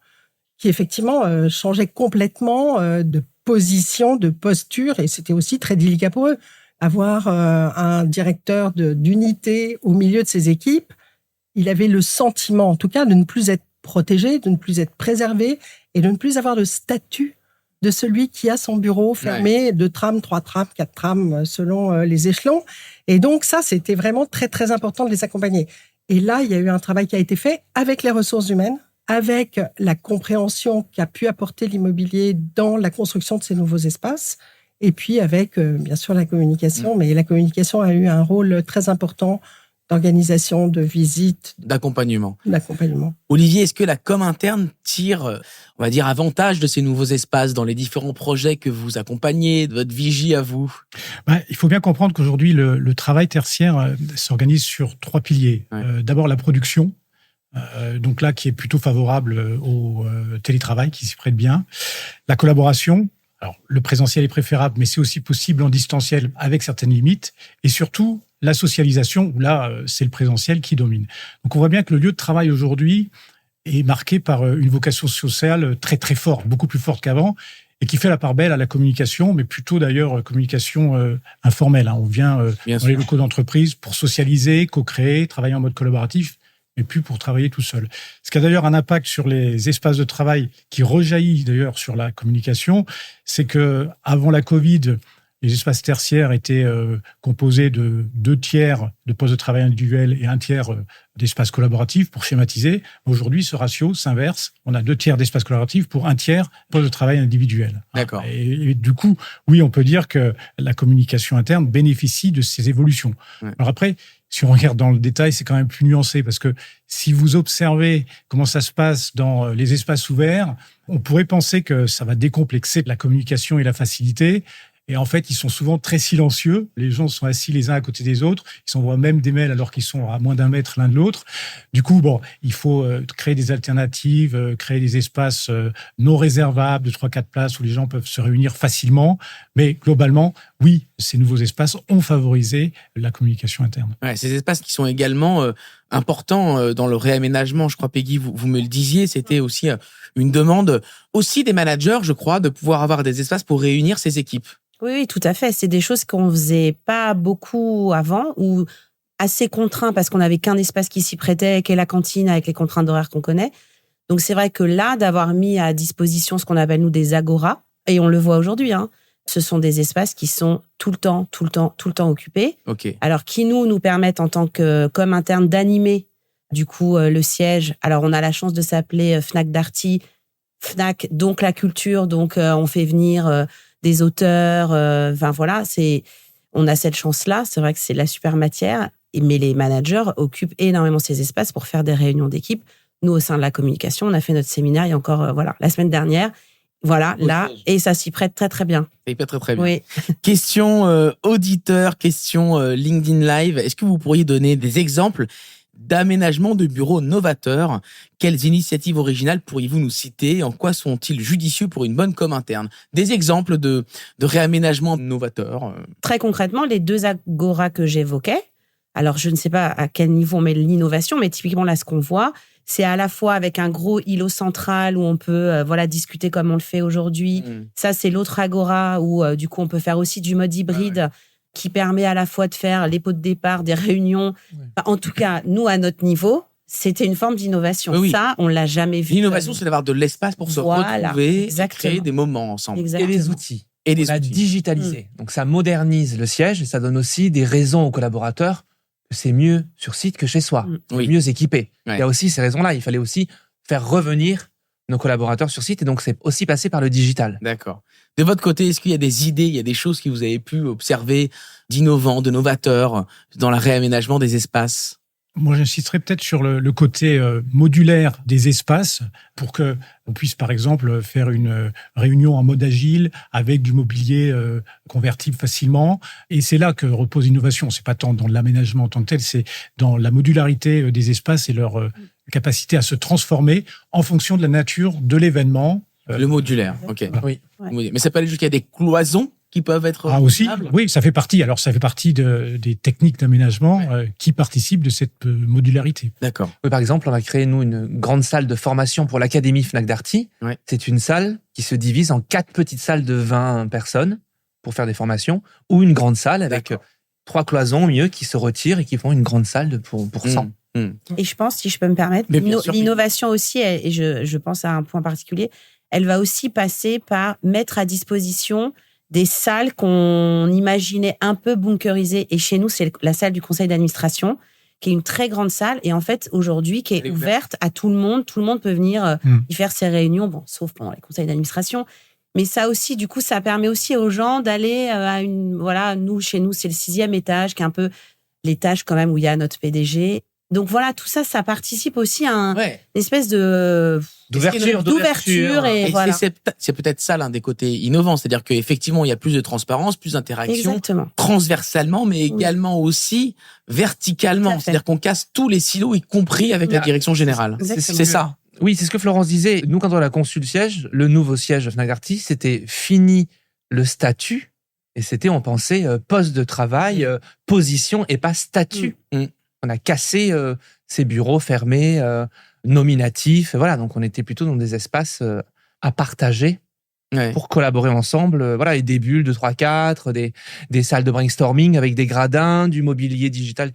qui effectivement changeaient complètement de position, de posture, et c'était aussi très délicat pour eux. Avoir un directeur d'unité au milieu de ses équipes, il avait le sentiment, en tout cas, de ne plus être protégé, de ne plus être préservé et de ne plus avoir le statut de celui qui a son bureau fermé, 2 trams, 3 trams, 4 trams, selon les échelons. Et donc ça, c'était vraiment très, très important de les accompagner. Et là, il y a eu un travail qui a été fait avec les ressources humaines, avec la compréhension qu'a pu apporter l'immobilier dans la construction de ces nouveaux espaces, et puis avec, bien sûr, la communication. Mais la communication a eu un rôle très important d'organisation, de visite, d'accompagnement. Olivier, est-ce que la com interne tire, on va dire, avantage de ces nouveaux espaces dans les différents projets que vous accompagnez, de votre vigie à vous? Il faut bien comprendre qu'aujourd'hui, le travail tertiaire s'organise sur 3 piliers. D'abord, la production, donc là, qui est plutôt favorable au télétravail, qui s'y prête bien. La collaboration. Alors, le présentiel est préférable, mais c'est aussi possible en distanciel avec certaines limites. Et surtout, la socialisation, où là, c'est le présentiel qui domine. Donc, on voit bien que le lieu de travail aujourd'hui est marqué par une vocation sociale très, très forte, beaucoup plus forte qu'avant, et qui fait la part belle à la communication, mais plutôt d'ailleurs communication informelle. On vient dans les locaux d'entreprise pour socialiser, co-créer, travailler en mode collaboratif, mais plus pour travailler tout seul. Ce qui a d'ailleurs un impact sur les espaces de travail qui rejaillit d'ailleurs sur la communication, c'est que avant la Covid, les espaces tertiaires étaient composés de 2 tiers de postes de travail individuels et 1 tiers d'espaces collaboratifs, pour schématiser. Aujourd'hui, ce ratio s'inverse. On a 2 tiers d'espaces collaboratifs pour 1 tiers de postes de travail individuels. D'accord. Et du coup, oui, on peut dire que la communication interne bénéficie de ces évolutions. Alors après, si on regarde dans le détail, c'est quand même plus nuancé, parce que si vous observez comment ça se passe dans les espaces ouverts, on pourrait penser que ça va décomplexer la communication et la facilité. Et en fait, ils sont souvent très silencieux. Les gens sont assis les uns à côté des autres. Ils s'envoient même des mails alors qu'ils sont à moins d'1 mètre l'un de l'autre. Du coup, il faut créer des alternatives, créer des espaces non réservables de 3-4 places où les gens peuvent se réunir facilement. Mais globalement, oui, ces nouveaux espaces ont favorisé la communication interne. Ouais, ces espaces qui sont également importants dans le réaménagement. Je crois, Peggy, vous me le disiez, c'était aussi une demande aussi des managers, je crois, de pouvoir avoir des espaces pour réunir ces équipes. Oui, tout à fait. C'est des choses qu'on faisait pas beaucoup avant, ou assez contraints parce qu'on n'avait qu'un espace qui s'y prêtait, qui est la cantine avec les contraintes d'horaire qu'on connaît. Donc c'est vrai que là, d'avoir mis à disposition ce qu'on appelle nous des agoras, et on le voit aujourd'hui, ce sont des espaces qui sont tout le temps occupés. Okay. Alors qui nous permettent en tant que com interne d'animer du coup le siège. Alors on a la chance de s'appeler Fnac Darty, Fnac, donc la culture, donc on fait venir des auteurs, on a cette chance-là, c'est vrai que c'est la super matière, mais les managers occupent énormément ces espaces pour faire des réunions d'équipe. Nous, au sein de la communication, on a fait notre séminaire il y a encore, la semaine dernière, et ça s'y prête très très bien. Ça s'y prête très très bien. Oui. Question auditeur, question LinkedIn Live, est-ce que vous pourriez donner des exemples d'aménagement de bureaux novateurs? Quelles initiatives originales pourriez-vous nous citer? En quoi sont-ils judicieux pour une bonne com interne? Des exemples de réaménagement novateurs. Très concrètement, les 2 agoras que j'évoquais, alors je ne sais pas à quel niveau on met l'innovation, mais typiquement là, ce qu'on voit, c'est à la fois avec un gros îlot central où on peut discuter comme on le fait aujourd'hui. Ça, c'est l'autre agora où du coup, on peut faire aussi du mode hybride. Qui permet à la fois de faire les pots de départ, des réunions. En tout cas, nous, à notre niveau, c'était une forme d'innovation. Oui. Ça, on ne l'a jamais vu. L'innovation, c'est d'avoir de l'espace pour se retrouver et créer des moments ensemble. Exactement. Et les outils. On l'a digitalisé. Donc, ça modernise le siège et ça donne aussi des raisons aux collaborateurs que c'est mieux sur site que chez soi, mieux équipé. Il y a aussi ces raisons-là. Il fallait aussi faire revenir nos collaborateurs sur site et donc c'est aussi passé par le digital. D'accord. De votre côté, est-ce qu'il y a des idées, il y a des choses que vous avez pu observer d'innovants, de novateurs dans le réaménagement des espaces? Moi, j'insisterai peut-être sur le côté modulaire des espaces pour que on puisse, par exemple, faire une réunion en mode agile avec du mobilier convertible facilement. Et c'est là que repose l'innovation. C'est pas tant dans l'aménagement en tant que tel, c'est dans la modularité des espaces et leur capacité à se transformer en fonction de la nature de l'événement. Le modulaire, ok. Voilà. Oui. Mais ça peut aller jusqu'à des cloisons qui peuvent être... aussi, oui, ça fait partie. Alors, ça fait partie des techniques d'aménagement qui participent de cette modularité. D'accord. Oui, par exemple, on a créé, nous, une grande salle de formation pour l'Académie Fnac Darty. Ouais. C'est une salle qui se divise en 4 petites salles de 20 personnes pour faire des formations, ou une grande salle avec 3 cloisons au milieu qui se retirent et qui font une grande salle pour 100. Et je pense, si je peux me permettre, l'innovation aussi, et je pense à un point particulier, elle va aussi passer par mettre à disposition des salles qu'on imaginait un peu bunkerisées. Et chez nous, c'est la salle du conseil d'administration, qui est une très grande salle, et en fait, aujourd'hui, qui est ouverte à tout le monde. Tout le monde peut venir y faire ses réunions, bon, sauf pendant les conseils d'administration. Mais ça aussi, du coup, ça permet aussi aux gens d'aller chez nous, c'est le 6e étage, qui est un peu l'étage quand même où il y a notre PDG. Donc voilà, tout ça, ça participe aussi à une espèce d'ouverture. Et voilà. C'est peut-être ça l'un des côtés innovants. C'est-à-dire qu'effectivement, il y a plus de transparence, plus d'interaction, transversalement, mais également aussi verticalement. C'est-à-dire qu'on casse tous les silos, y compris avec la direction générale. C'est ça. Oui, c'est ce que Florence disait. Nous, quand on a conçu le siège, le nouveau siège de Fnac Darty, c'était fini le statut. Et on pensait poste de travail, position et pas statut. On a cassé ces bureaux fermés, nominatifs. Voilà, donc on était plutôt dans des espaces à partager pour collaborer ensemble. Et des bulles de 3-4, des salles de brainstorming avec des gradins, du mobilier digital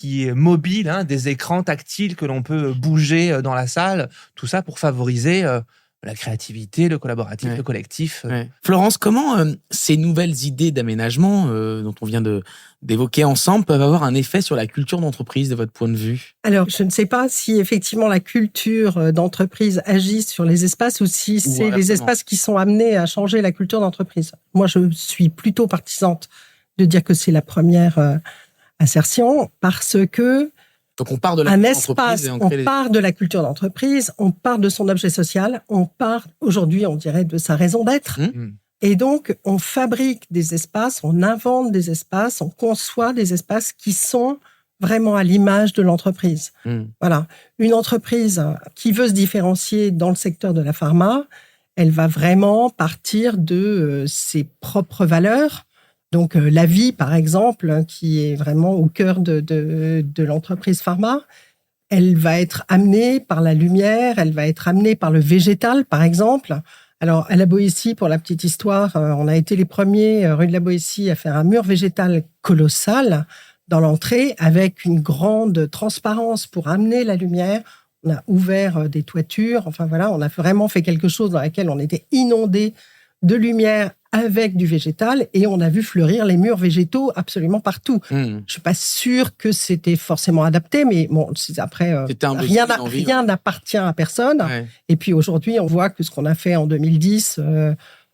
qui est mobile, des écrans tactiles que l'on peut bouger dans la salle. Tout ça pour favoriser la créativité, le collaboratif, le collectif. Florence, comment ces nouvelles idées d'aménagement dont on vient d'évoquer ensemble peuvent avoir un effet sur la culture d'entreprise de votre point de vue? Alors, je ne sais pas si effectivement la culture d'entreprise agit sur les espaces ou si c'est les espaces qui sont amenés à changer la culture d'entreprise. Moi, je suis plutôt partisante de dire que c'est la première assertion parce que donc on part de la culture d'entreprise. On part de la culture d'entreprise, on part de son objet social, on part aujourd'hui, on dirait, de sa raison d'être. Et donc, on fabrique des espaces, on invente des espaces, on conçoit des espaces qui sont vraiment à l'image de l'entreprise. Voilà. Une entreprise qui veut se différencier dans le secteur de la pharma, elle va vraiment partir de ses propres valeurs. Donc, la vie, par exemple, qui est vraiment au cœur de l'entreprise pharma, elle va être amenée par la lumière, elle va être amenée par le végétal, par exemple. Alors, à la Boétie, pour la petite histoire, on a été les premiers, rue de la Boétie, à faire un mur végétal colossal dans l'entrée avec une grande transparence pour amener la lumière. On a ouvert des toitures. Enfin, voilà, on a vraiment fait quelque chose dans laquelle on était inondé de lumière avec du végétal et on a vu fleurir les murs végétaux absolument partout. Je suis pas sûre que c'était forcément adapté, mais bon, après, rien n'appartient à personne. Et puis aujourd'hui, on voit que ce qu'on a fait en 2010,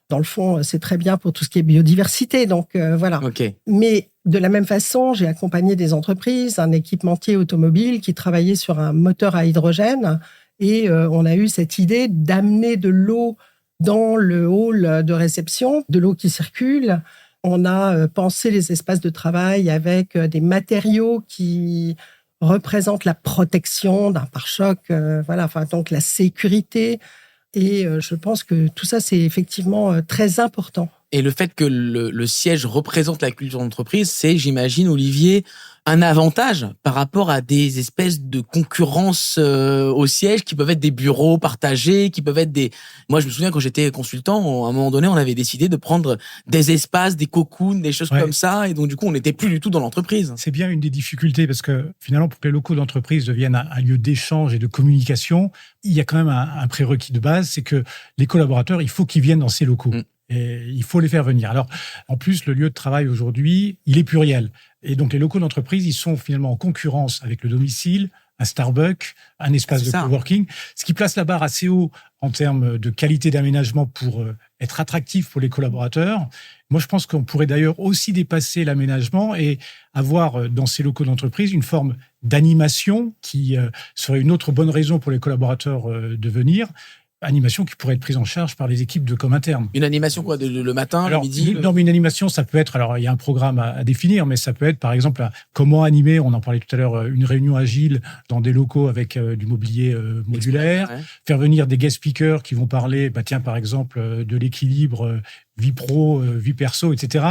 dans le fond, c'est très bien pour tout ce qui est biodiversité. Donc voilà. Mais de la même façon, j'ai accompagné des entreprises, un équipementier automobile qui travaillait sur un moteur à hydrogène et on a eu cette idée d'amener de l'eau dans le hall de réception, de l'eau qui circule. On a pensé les espaces de travail avec des matériaux qui représentent la protection d'un pare-choc, donc la sécurité. Et je pense que tout ça, c'est effectivement très important. Et le fait que le siège représente la culture d'entreprise, c'est, j'imagine, Olivier, un avantage par rapport à des espèces de concurrence au siège qui peuvent être des bureaux partagés, qui peuvent être des... Moi, je me souviens quand j'étais consultant, à un moment donné, on avait décidé de prendre des espaces, des cocons, des choses comme ça. Et donc, du coup, on n'était plus du tout dans l'entreprise. C'est bien une des difficultés parce que finalement, pour que les locaux d'entreprise deviennent un lieu d'échange et de communication, il y a quand même un prérequis de base, c'est que les collaborateurs, il faut qu'ils viennent dans ces locaux. Et il faut les faire venir. Alors, en plus, le lieu de travail aujourd'hui, il est pluriel. Et donc, les locaux d'entreprise, ils sont finalement en concurrence avec le domicile, un Starbucks, un espace de coworking, ce qui place la barre assez haut en termes de qualité d'aménagement pour être attractif pour les collaborateurs. Moi, je pense qu'on pourrait d'ailleurs aussi dépasser l'aménagement et avoir dans ces locaux d'entreprise une forme d'animation qui serait une autre bonne raison pour les collaborateurs de venir. Animation qui pourrait être prise en charge par les équipes de com interne. Une animation quoi, le matin, alors, le midi Non, mais une animation, ça peut être... Alors, il y a un programme à définir, mais ça peut être, par exemple, comment animer, on en parlait tout à l'heure, une réunion agile dans des locaux avec du mobilier modulaire, faire venir des guest speakers qui vont parler, par exemple, de l'équilibre vie pro, vie perso, etc.,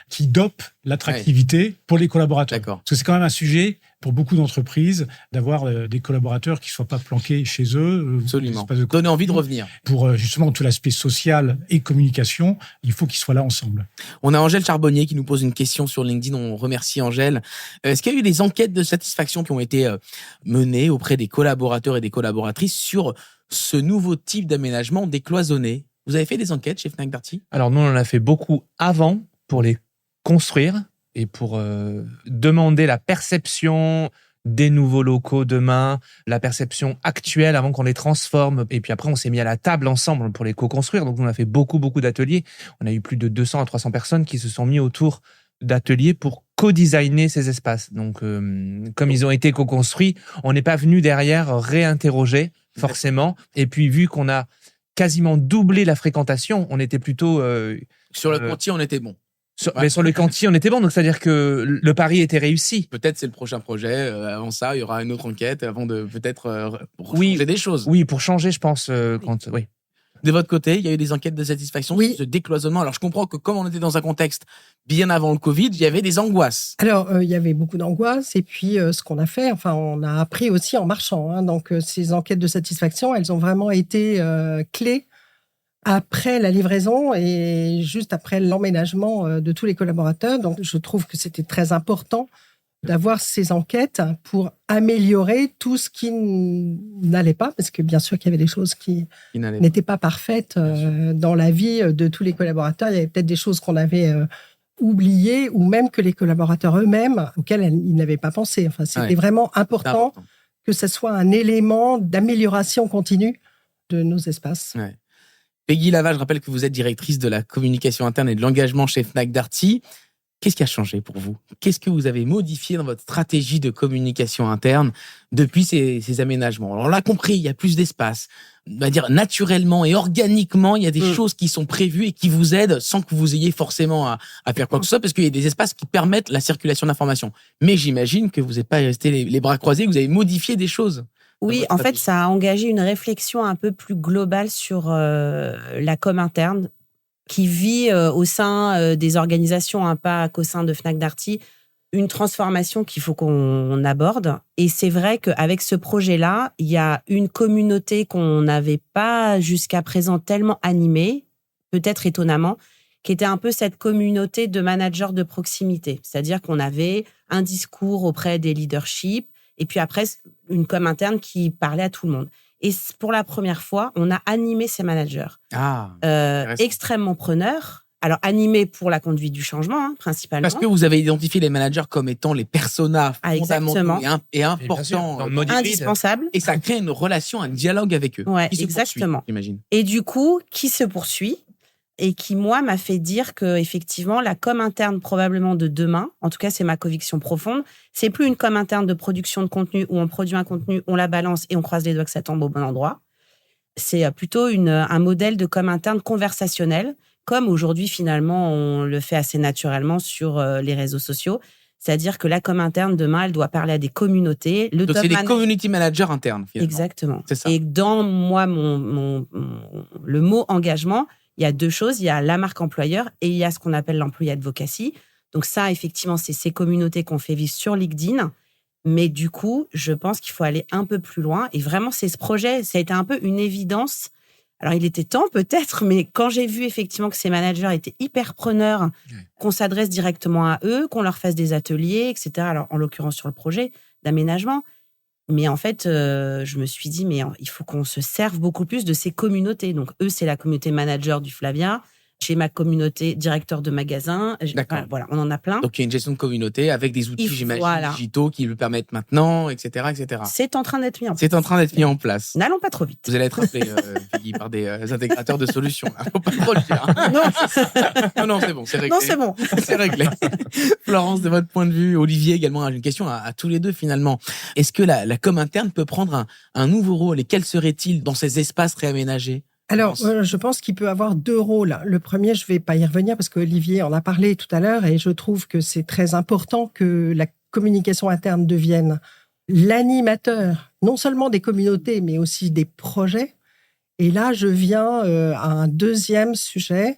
qui dopent l'attractivité pour les collaborateurs. D'accord. Parce que c'est quand même un sujet pour beaucoup d'entreprises d'avoir des collaborateurs qui ne soient pas planqués chez eux. Absolument. Donner envie de revenir. Pour justement tout l'aspect social et communication, il faut qu'ils soient là ensemble. On a Angèle Charbonnier qui nous pose une question sur LinkedIn. On remercie Angèle. Est-ce qu'il y a eu des enquêtes de satisfaction qui ont été menées auprès des collaborateurs et des collaboratrices sur ce nouveau type d'aménagement décloisonné? Vous avez fait des enquêtes chez Fnac Darty? Alors nous, on en a fait beaucoup avant pour les construire et pour demander la perception des nouveaux locaux demain, la perception actuelle avant qu'on les transforme. Et puis après, on s'est mis à la table ensemble pour les co-construire. Donc on a fait beaucoup d'ateliers. On a eu plus de 200 à 300 personnes qui se sont mis autour d'ateliers pour co-designer ces espaces. Donc comme ils ont été co-construits, on n'est pas venu derrière réinterroger forcément. Et puis vu qu'on a quasiment doublé la fréquentation, on était plutôt... sur le Conti, on était bon. Mais sur le Conti, on était bon. Donc, c'est-à-dire que le pari était réussi. Peut-être c'est le prochain projet. Avant ça, il y aura une autre enquête avant de peut-être changer des choses. Oui, pour changer, je pense. Oui. De votre côté, il y a eu des enquêtes de satisfaction sur ce décloisonnement. Alors, je comprends que comme on était dans un contexte bien avant le Covid, il y avait des angoisses. Alors, il y avait beaucoup d'angoisses. Et puis, ce qu'on a fait, on a appris aussi en marchant. Donc, ces enquêtes de satisfaction, elles ont vraiment été clés après la livraison et juste après l'emménagement de tous les collaborateurs. Donc, je trouve que c'était très important d'avoir ces enquêtes pour améliorer tout ce qui n'allait pas, parce que bien sûr qu'il y avait des choses qui n'étaient pas parfaites dans la vie de tous les collaborateurs. Il y avait peut-être des choses qu'on avait oubliées ou même que les collaborateurs eux-mêmes, auxquels ils n'avaient pas pensé. C'était vraiment important que ce soit un élément d'amélioration continue de nos espaces. Ouais. Peggy Laval, je rappelle que vous êtes directrice de la communication interne et de l'engagement chez Fnac Darty. Qu'est-ce qui a changé pour vous? Qu'est-ce que vous avez modifié dans votre stratégie de communication interne depuis ces aménagements? Alors, on l'a compris, il y a plus d'espace. On va dire naturellement et organiquement, il y a des choses qui sont prévues et qui vous aident sans que vous ayez forcément à faire quoi que ce soit, parce qu'il y a des espaces qui permettent la circulation d'informations. Mais j'imagine que vous n'êtes pas resté les bras croisés, que vous avez modifié des choses. Oui, en fait, ça a engagé une réflexion un peu plus globale sur la com interne qui vit au sein des organisations, pas qu'au sein de Fnac Darty, une transformation qu'il faut qu'on aborde. Et c'est vrai qu'avec ce projet-là, il y a une communauté qu'on n'avait pas jusqu'à présent tellement animée, peut-être étonnamment, qui était un peu cette communauté de managers de proximité. C'est-à-dire qu'on avait un discours auprès des leaderships, et puis après, une com interne qui parlait à tout le monde. Et pour la première fois, on a animé ces managers. Extrêmement preneurs. Alors, animés pour la conduite du changement, principalement. Parce que vous avez identifié les managers comme étant les personas fondamentaux et importants. Indispensables. Et ça crée une relation, un dialogue avec eux. Ouais, exactement. J'imagine. Et du coup, qui se poursuit et qui, moi, m'a fait dire que effectivement, la com interne probablement de demain, en tout cas, c'est ma conviction profonde, c'est plus une com interne de production de contenu où on produit un contenu, on la balance et on croise les doigts que ça tombe au bon endroit. C'est plutôt un modèle de com interne conversationnel, comme aujourd'hui, finalement, on le fait assez naturellement sur les réseaux sociaux. C'est-à-dire que la com interne, demain, elle doit parler à des communautés. Donc, c'est des community managers internes, finalement. Exactement. C'est ça. Et dans moi, le mot engagement, il y a deux choses. Il y a la marque employeur et il y a ce qu'on appelle l'employee advocacy. Donc ça, effectivement, c'est ces communautés qu'on fait vivre sur LinkedIn. Mais du coup, je pense qu'il faut aller un peu plus loin. Et vraiment, c'est ce projet, ça a été un peu une évidence. Alors, il était temps peut-être, mais quand j'ai vu effectivement que ces managers étaient hyper preneurs, qu'on s'adresse directement à eux, qu'on leur fasse des ateliers, etc. Alors, en l'occurrence sur le projet d'aménagement. Mais en fait, je me suis dit, mais il faut qu'on se serve beaucoup plus de ces communautés. Donc, eux, c'est la communauté manager du Flavia. J'ai ma communauté directeur de magasin. Voilà, on en a plein. Donc, il y a une gestion de communauté avec des outils, j'imagine, digitaux qui le permettent maintenant, etc., etc. C'est en train d'être mis en place. C'est en train d'être mis en place. N'allons pas trop vite. Vous allez être appelé, Peggy, par des intégrateurs de solutions. Il ne faut pas trop le dire. Non, c'est bon, c'est réglé. Non, c'est bon. C'est réglé. Florence, de votre point de vue, Olivier également a une question à tous les deux, finalement. Est-ce que la com interne peut prendre un nouveau rôle et quel serait-il dans ces espaces réaménagés? Alors, je pense qu'il peut avoir deux rôles. Le premier, je ne vais pas y revenir parce qu'Olivier en a parlé tout à l'heure et je trouve que c'est très important que la communication interne devienne l'animateur, non seulement des communautés, mais aussi des projets. Et là, je viens à un deuxième sujet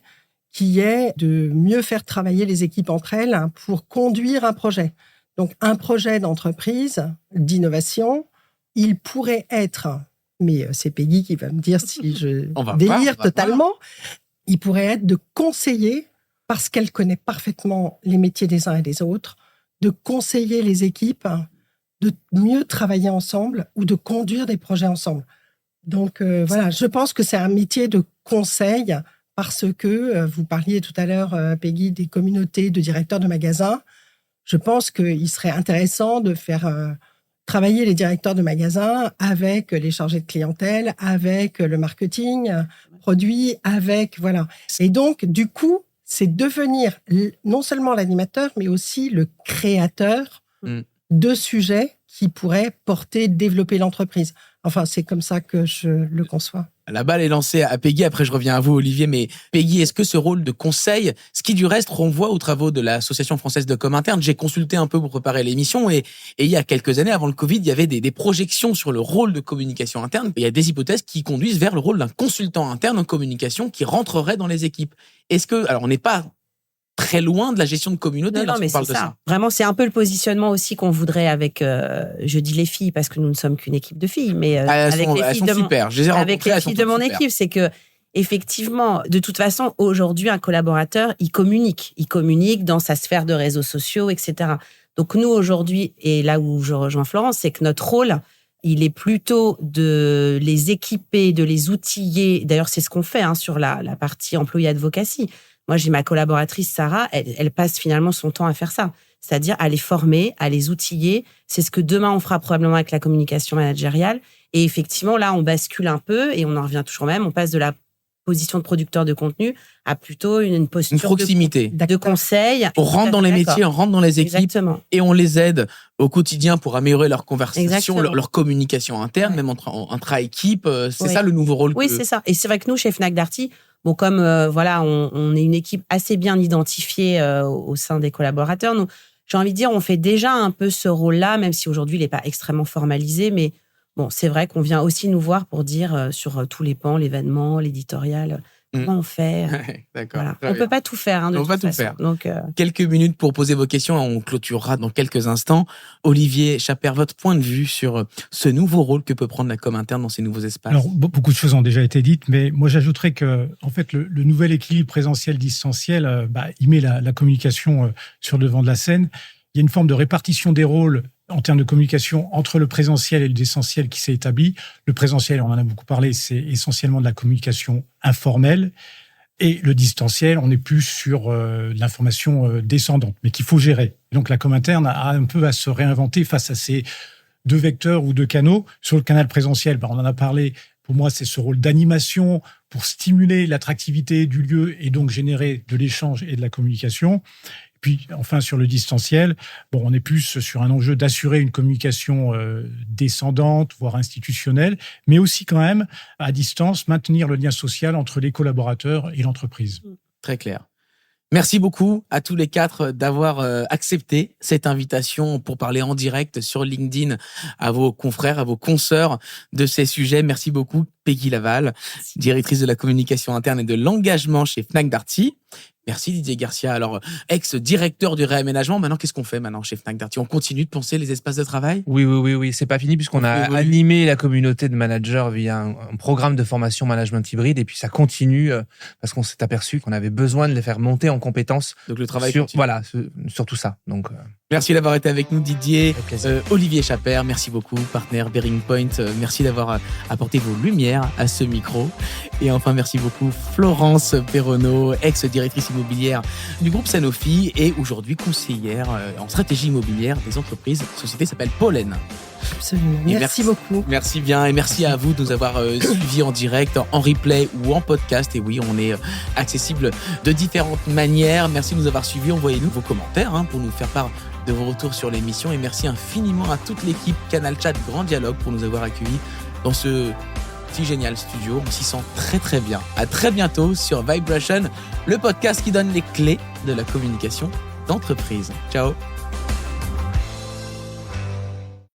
qui est de mieux faire travailler les équipes entre elles pour conduire un projet. Donc, un projet d'entreprise, d'innovation, il pourrait être, mais c'est Peggy qui va me dire si je délire totalement, il pourrait être de conseiller, parce qu'elle connaît parfaitement les métiers des uns et des autres, de conseiller les équipes, de mieux travailler ensemble ou de conduire des projets ensemble. Donc, voilà, je pense que c'est un métier de conseil parce que vous parliez tout à l'heure, Peggy, des communautés de directeurs de magasins. Je pense qu'il serait intéressant de faire travailler les directeurs de magasins avec les chargés de clientèle, avec le marketing, produit, avec... Voilà. Et donc, du coup, c'est devenir non seulement l'animateur, mais aussi le créateur de sujets qui pourraient porter, développer l'entreprise. Enfin, c'est comme ça que je le conçois. La balle est lancée à Peggy, après je reviens à vous Olivier, mais Peggy, est-ce que ce rôle de conseil, ce qui du reste renvoie aux travaux de l'Association française de com interne, j'ai consulté un peu pour préparer l'émission et il y a quelques années, avant le Covid, il y avait des projections sur le rôle de communication interne. Il y a des hypothèses qui conduisent vers le rôle d'un consultant interne en communication qui rentrerait dans les équipes. Est-ce que, alors on n'est pas très loin de la gestion de communauté lorsqu'on parle de ça. Vraiment, c'est un peu le positionnement aussi qu'on voudrait avec, je dis les filles parce que nous ne sommes qu'une équipe de filles, mais avec les filles de mon équipe, c'est que effectivement, de toute façon, aujourd'hui, un collaborateur, il communique dans sa sphère de réseaux sociaux, etc. Donc nous, aujourd'hui, et là où je rejoins Florence, c'est que notre rôle, il est plutôt de les équiper, de les outiller. D'ailleurs, c'est ce qu'on fait sur la partie employé advocacy. Moi, j'ai ma collaboratrice Sarah, elle passe finalement son temps à faire ça, c'est-à-dire à les former, à les outiller. C'est ce que demain, on fera probablement avec la communication managériale. Et effectivement, là, on bascule un peu et on en revient toujours même. On passe de la position de producteur de contenu à plutôt une posture une proximité de conseil. On rentre dans les métiers, on rentre dans les équipes. Exactement. Et on les aide au quotidien pour améliorer leur conversation, leur communication interne, même intra-équipe. C'est ça le nouveau rôle. Oui, c'est ça. Et c'est vrai que nous, chez Fnac Darty, bon, comme on est une équipe assez bien identifiée au sein des collaborateurs, nous, j'ai envie de dire, on fait déjà un peu ce rôle-là, même si aujourd'hui il n'est pas extrêmement formalisé, mais bon, c'est vrai qu'on vient aussi nous voir pour dire sur tous les pans, l'événement, l'éditorial, comment on fait. D'accord. Voilà. On ne peut pas tout faire. On ne peut pas tout faire. Donc, quelques minutes pour poser vos questions. On clôturera dans quelques instants. Olivier Chaper, votre point de vue sur ce nouveau rôle que peut prendre la com interne dans ces nouveaux espaces. Alors, beaucoup de choses ont déjà été dites, mais moi, j'ajouterais que, en fait, le nouvel équilibre présentiel-distanciel, il met la communication sur le devant de la scène. Il y a une forme de répartition des rôles en termes de communication entre le présentiel et le distanciel qui s'est établi. Le présentiel, on en a beaucoup parlé, c'est essentiellement de la communication informelle. Et le distanciel, on est plus sur l'information descendante, mais qu'il faut gérer. Donc la com interne a un peu à se réinventer face à ces deux vecteurs ou deux canaux. Sur le canal présentiel, on en a parlé. Pour moi, c'est ce rôle d'animation pour stimuler l'attractivité du lieu et donc générer de l'échange et de la communication. Puis, enfin, sur le distanciel, on est plus sur un enjeu d'assurer une communication descendante, voire institutionnelle, mais aussi quand même, à distance, maintenir le lien social entre les collaborateurs et l'entreprise. Très clair. Merci beaucoup à tous les quatre d'avoir accepté cette invitation pour parler en direct sur LinkedIn à vos confrères, à vos consoeurs de ces sujets. Merci beaucoup, Peggy Laval, directrice de la communication interne et de l'engagement chez Fnac Darty. Merci Didier Garcia, alors ex-directeur du réaménagement. Maintenant, qu'est-ce qu'on fait maintenant chez Fnac Darty? On continue de penser les espaces de travail? Oui, c'est pas fini puisqu'on a animé la communauté de managers via un programme de formation management hybride et puis ça continue parce qu'on s'est aperçu qu'on avait besoin de les faire monter en compétences. Donc le travail continue. Sur tout ça. Donc merci d'avoir été avec nous Didier. Olivier Chaper, merci beaucoup, partenaire Bearing Point. Merci d'avoir apporté vos lumières à ce micro. Et enfin, merci beaucoup Florence Perronneau, ex-directrice immobilière du groupe Sanofi et aujourd'hui conseillère en stratégie immobilière des entreprises. La société s'appelle Pollen. Absolument. Merci beaucoup. Merci bien et merci à vous de nous avoir suivis en direct, en replay ou en podcast. Et oui, on est accessible de différentes manières. Merci de nous avoir suivis. Envoyez-nous vos commentaires pour nous faire part de vos retours sur l'émission. Et merci infiniment à toute l'équipe Canal Chat Grand Dialogue pour nous avoir accueillis dans ce si génial studio. On s'y sent très très bien. À très bientôt sur Vibration, le podcast qui donne les clés de la communication d'entreprise. Ciao.